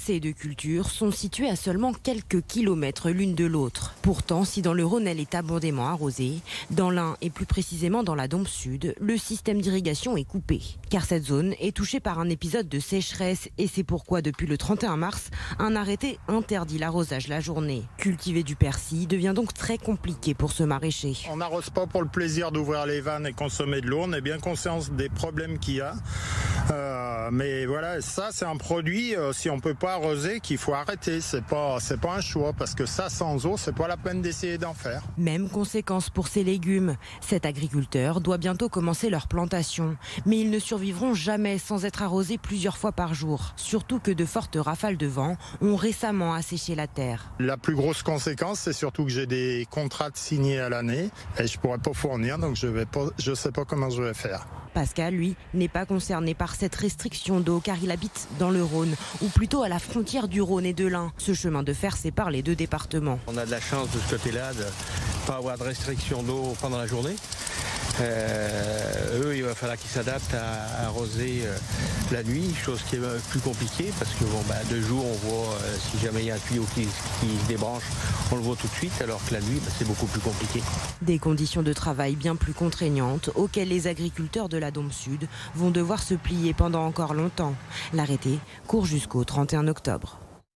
Ces deux cultures sont situées à seulement quelques kilomètres l'une de l'autre. Pourtant, si dans le Rhône elle est abondamment arrosée, dans l'Ain et plus précisément dans la Dombes Sud, le système d'irrigation est coupé. Car cette zone est touchée par un épisode de sécheresse et c'est pourquoi depuis le 31 mars, un arrêté interdit l'arrosage la journée. Cultiver du persil devient donc très compliqué pour ce maraîcher. On n'arrose pas pour le plaisir d'ouvrir les vannes et consommer de l'eau, on est bien conscient des problèmes qu'il y a. Mais voilà, ça c'est un produit, si on peut pas arroser, qu'il faut arrêter. C'est pas un choix, parce que ça sans eau, c'est pas la peine d'essayer d'en faire. Même conséquence pour ces légumes. Cet agriculteur doit bientôt commencer leur plantation. Mais ils ne survivront jamais sans être arrosés plusieurs fois par jour. Surtout que de fortes rafales de vent ont récemment asséché la terre. La plus grosse conséquence, c'est surtout que j'ai des contrats signés à l'année et je pourrais pas fournir, donc je sais pas comment je vais faire. Pascal, lui, n'est pas concerné par cette restriction d'eau car il habite dans le Rhône, ou plutôt à la frontière du Rhône et de l'Ain. Ce chemin de fer sépare les deux départements. On a de la chance de ce côté-là de ne pas avoir de restriction d'eau pendant la journée. Eux, il va falloir qu'ils s'adaptent à arroser la nuit, chose qui est plus compliquée parce que de jour, on voit si jamais il y a un tuyau qui se débranche, on le voit tout de suite, alors que la nuit, c'est beaucoup plus compliqué. Des conditions de travail bien plus contraignantes auxquelles les agriculteurs de la Dombes Sud vont devoir se plier pendant encore longtemps. L'arrêté court jusqu'au 31 octobre.